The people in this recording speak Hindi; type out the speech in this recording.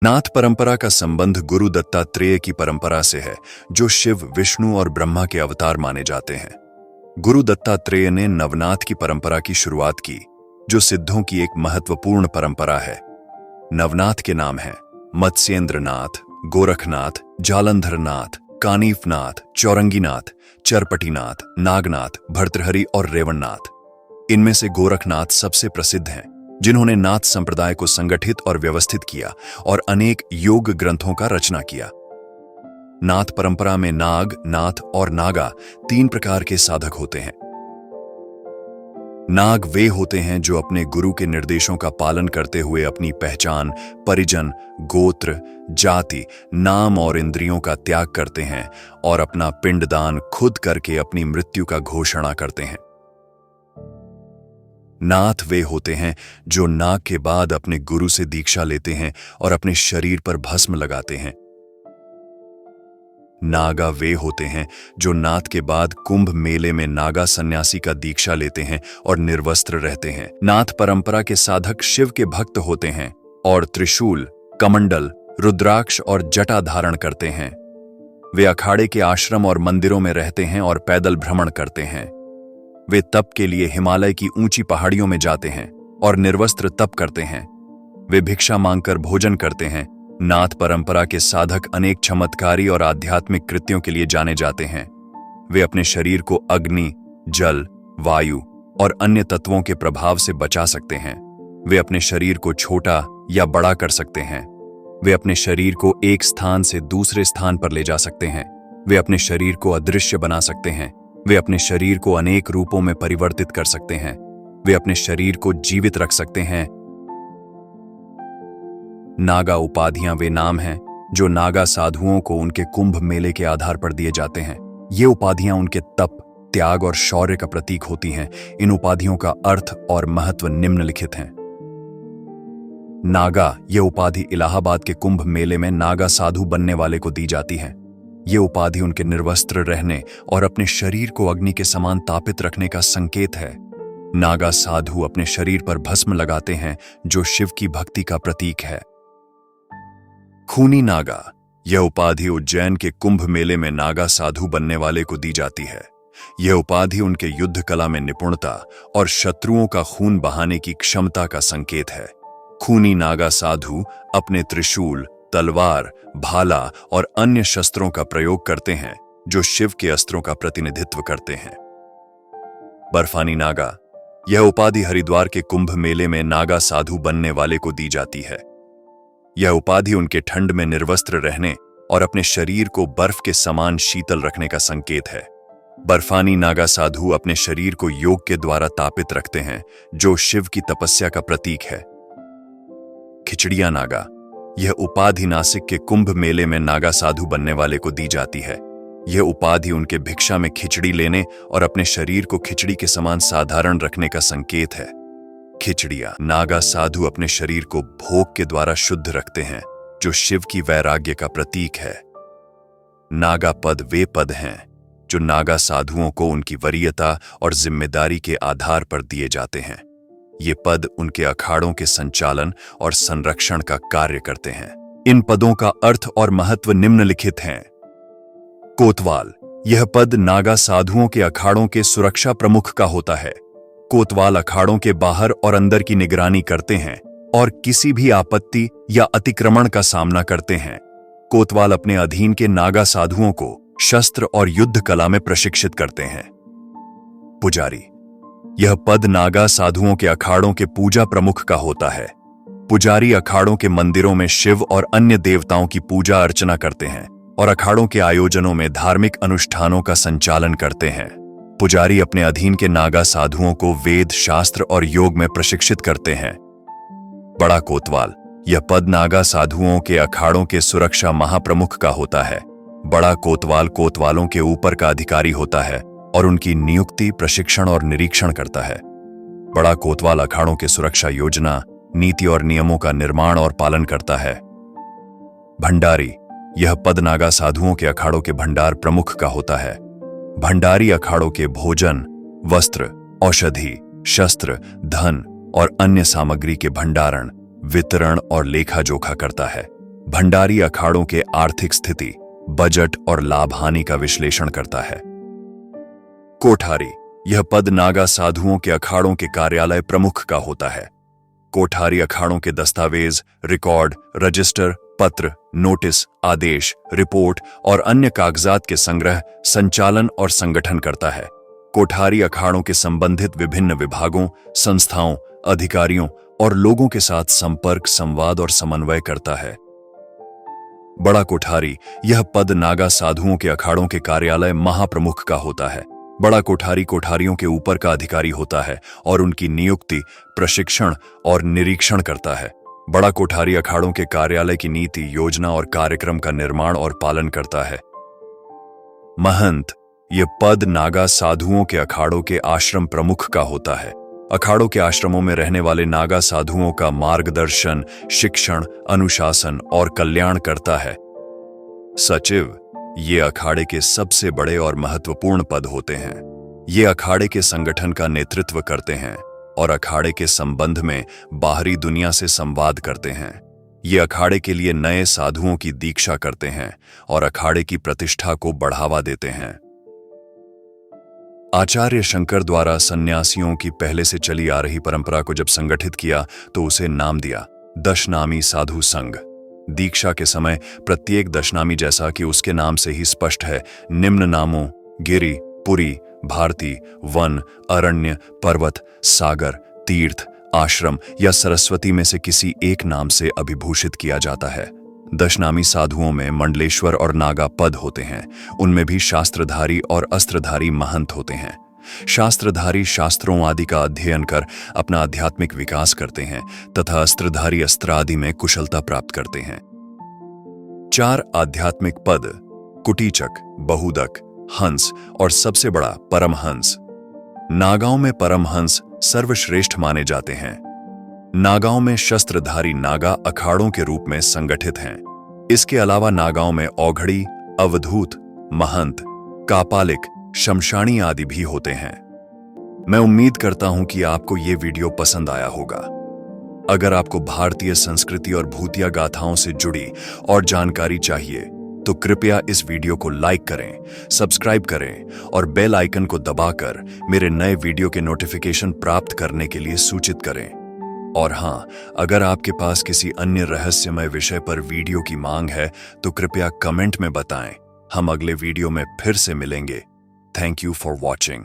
नाथ परंपरा का संबंध गुरु दत्तात्रेय की परंपरा से है, जो शिव, विष्णु और ब्रह्मा के अवतार माने जाते हैं। गुरु दत्तात्रेय ने नवनाथ की परंपरा की शुरुआत की, जो सिद्धों की एक महत्वपूर्ण परंपरा है। नवनाथ के नाम हैं मत्स्येंद्रनाथ, गोरखनाथ, जालंधरनाथ, कानीफनाथ, चौरंगीनाथ, चरपटीनाथ, नागनाथ, भर्तृहरि और रेवणनाथ। इनमें से गोरखनाथ सबसे प्रसिद्ध हैं, जिन्होंने नाथ संप्रदाय को संगठित और व्यवस्थित किया और अनेक योग ग्रंथों का रचना किया। नाथ परंपरा में नाग, नाथ और नागा 3 प्रकार के साधक होते हैं। नाग वे होते हैं जो अपने गुरु के निर्देशों का पालन करते हुए अपनी पहचान, परिजन, गोत्र, जाति, नाम और इंद्रियों का त्याग करते हैं और अपना पिंडदान खुद करके अपनी मृत्यु का घोषणा करते हैं। नाथ वे होते हैं जो नाग के बाद अपने गुरु से दीक्षा लेते हैं और अपने शरीर पर भस्म लगाते हैं। नागा वे होते हैं जो नाथ के बाद कुंभ मेले में नागा सन्यासी का दीक्षा लेते हैं और निर्वस्त्र रहते हैं। नाथ परंपरा के साधक शिव के भक्त होते हैं और त्रिशूल, कमंडल, रुद्राक्ष और जटा धारण करते हैं। वे अखाड़े के आश्रम और मंदिरों में रहते हैं और पैदल भ्रमण करते हैं। वे तप के लिए हिमालय की ऊंची पहाड़ियों में जाते हैं और निर्वस्त्र तप करते हैं। वे भिक्षा मांगकर भोजन करते हैं। नाथ परंपरा के साधक अनेक चमत्कारी और आध्यात्मिक कृत्यों के लिए जाने जाते हैं। वे अपने शरीर को अग्नि, जल, वायु और अन्य तत्वों के प्रभाव से बचा सकते हैं। वे अपने शरीर को छोटा या बड़ा कर सकते हैं। वे अपने शरीर को एक स्थान से दूसरे स्थान पर ले जा सकते हैं। वे अपने शरीर को अदृश्य बना सकते हैं। वे अपने शरीर को अनेक रूपों में परिवर्तित कर सकते हैं। वे अपने शरीर को जीवित रख सकते हैं। नागा उपाधियां वे नाम हैं जो नागा साधुओं को उनके कुंभ मेले के आधार पर दिए जाते हैं। ये उपाधियां उनके तप, त्याग और शौर्य का प्रतीक होती हैं। इन उपाधियों का अर्थ और महत्व निम्नलिखित हैं। नागा, यह उपाधि इलाहाबाद के कुंभ मेले में नागा साधु बनने वाले को दी जाती है। ये उपाधि उनके निर्वस्त्र रहने और अपने शरीर को अग्नि के समान तापित रखने का संकेत है। नागा साधु अपने शरीर पर भस्म लगाते हैं, जो शिव की भक्ति का प्रतीक है। खूनी नागा, यह उपाधि उज्जैन के कुंभ मेले में नागा साधु बनने वाले को दी जाती है। यह उपाधि उनके युद्ध कला में निपुणता और शत्रुओं का खून बहाने की क्षमता का संकेत है। खूनी नागा साधु अपने त्रिशूल, तलवार, भाला और अन्य शस्त्रों का प्रयोग करते हैं, जो शिव के अस्त्रों का प्रतिनिधित्व करते हैं। बर्फानी नागा, यह उपाधि हरिद्वार के कुंभ मेले में नागा साधु बनने वाले को दी जाती है। यह उपाधि उनके ठंड में निर्वस्त्र रहने और अपने शरीर को बर्फ के समान शीतल रखने का संकेत है। बर्फानी नागा साधु अपने शरीर को योग के द्वारा तापित रखते हैं, जो शिव की तपस्या का प्रतीक है। खिचड़िया नागा, यह उपाधि नासिक के कुंभ मेले में नागा साधु बनने वाले को दी जाती है। यह उपाधि उनके भिक्षा में खिचड़ी लेने और अपने शरीर को खिचड़ी के समान साधारण रखने का संकेत है। खिचड़िया नागा साधु अपने शरीर को भोग के द्वारा शुद्ध रखते हैं, जो शिव की वैराग्य का प्रतीक है। नागा पद वे पद हैं जो नागा साधुओं को उनकी वरीयता और जिम्मेदारी के आधार पर दिए जाते हैं। ये पद उनके अखाड़ों के संचालन और संरक्षण का कार्य करते हैं। इन पदों का अर्थ और महत्व निम्नलिखित हैं। कोतवाल, यह पद नागा साधुओं के अखाड़ों के सुरक्षा प्रमुख का होता है। कोतवाल अखाड़ों के बाहर और अंदर की निगरानी करते हैं और किसी भी आपत्ति या अतिक्रमण का सामना करते हैं। कोतवाल अपने अधीन के नागा साधुओं को शस्त्र और युद्ध कला में प्रशिक्षित करते हैं। पुजारी, यह पद नागा साधुओं के अखाड़ों के पूजा प्रमुख का होता है। पुजारी अखाड़ों के मंदिरों में शिव और अन्य देवताओं की पूजा अर्चना करते हैं और अखाड़ों के आयोजनों में धार्मिक अनुष्ठानों का संचालन करते हैं। पुजारी अपने अधीन के नागा साधुओं को वेद, शास्त्र और योग में प्रशिक्षित करते हैं। बड़ा कोतवाल, यह पद नागा साधुओं के अखाड़ों के सुरक्षा महाप्रमुख का होता है। बड़ा कोतवाल कोतवालों के ऊपर का अधिकारी होता है और उनकी नियुक्ति, प्रशिक्षण और निरीक्षण करता है। बड़ा कोतवाल अखाड़ों के सुरक्षा योजना, नीति और नियमों का निर्माण और पालन करता है। भंडारी, यह पद नागा साधुओं के अखाड़ों के भंडार प्रमुख का होता है। भंडारी अखाड़ों के भोजन, वस्त्र, औषधि, शस्त्र, धन और अन्य सामग्री के भंडारण, वितरण और लेखा जोखा करता है। भंडारी अखाड़ों के आर्थिक स्थिति, बजट और लाभ हानि का विश्लेषण करता है। कोठारी, यह पद नागा साधुओं के अखाड़ों के कार्यालय प्रमुख का होता है। कोठारी अखाड़ों के दस्तावेज, रिकॉर्ड, रजिस्टर, पत्र, नोटिस, आदेश, रिपोर्ट और अन्य कागजात के संग्रह, संचालन और संगठन करता है। कोठारी अखाड़ों के संबंधित विभिन्न विभागों, संस्थाओं, अधिकारियों और लोगों के साथ संपर्क, संवाद और समन्वय करता है। बड़ा कोठारी, यह पद नागा साधुओं के अखाड़ों के कार्यालय महाप्रमुख का होता है। बड़ा कोठारी कोठारियों के ऊपर का अधिकारी होता है और उनकी नियुक्ति, प्रशिक्षण और निरीक्षण करता है। बड़ा कोठारी अखाड़ों के कार्यालय की नीति, योजना और कार्यक्रम का निर्माण और पालन करता है। महंत, यह पद नागा साधुओं के अखाड़ों के आश्रम प्रमुख का होता है। अखाड़ों के आश्रमों में रहने वाले नागा साधुओं का मार्गदर्शन, शिक्षण, अनुशासन और कल्याण करता है। सचिव, ये अखाड़े के सबसे बड़े और महत्वपूर्ण पद होते हैं। ये अखाड़े के संगठन का नेतृत्व करते हैं और अखाड़े के संबंध में बाहरी दुनिया से संवाद करते हैं। ये अखाड़े के लिए नए साधुओं की दीक्षा करते हैं और अखाड़े की प्रतिष्ठा को बढ़ावा देते हैं। आचार्य शंकर द्वारा सन्यासियों की पहले से चली आ रही परंपरा को जब संगठित किया तो उसे नाम दिया दशनामी साधु संघ। दीक्षा के समय प्रत्येक दशनामी, जैसा कि उसके नाम से ही स्पष्ट है, निम्न नामों गिरि, पुरी, भारती, वन, अरण्य, पर्वत, सागर, तीर्थ, आश्रम या सरस्वती में से किसी एक नाम से अभिभूषित किया जाता है। दशनामी साधुओं में मंडलेश्वर और नागा पद होते हैं। उनमें भी शास्त्रधारी और अस्त्रधारी महंत होते हैं। शास्त्रधारी शास्त्रों आदि का अध्ययन कर अपना आध्यात्मिक विकास करते हैं तथा अस्त्रधारी अस्त्र आदि में कुशलता प्राप्त करते हैं। 4 आध्यात्मिक पद: कुटीचक, बहुदक, हंस और सबसे बड़ा परमहंस। नागाओं में परमहंस सर्वश्रेष्ठ माने जाते हैं। नागाओं में शस्त्रधारी नागा अखाड़ों के रूप में संगठित हैं। इसके अलावा नागाओं में औघड़ी, अवधूत, महंत, कापालिक, शमशानी आदि भी होते हैं। मैं उम्मीद करता हूं कि आपको ये वीडियो पसंद आया होगा। अगर आपको भारतीय संस्कृति और भूतिया गाथाओं से जुड़ी और जानकारी चाहिए तो कृपया इस वीडियो को लाइक करें, सब्सक्राइब करें और बेल आइकन को दबाकर मेरे नए वीडियो के नोटिफिकेशन प्राप्त करने के लिए सूचित करें। और हाँ, अगर आपके पास किसी अन्य रहस्यमय विषय पर वीडियो की मांग है तो कृपया कमेंट में बताएं। हम अगले वीडियो में फिर से मिलेंगे। Thank you for watching.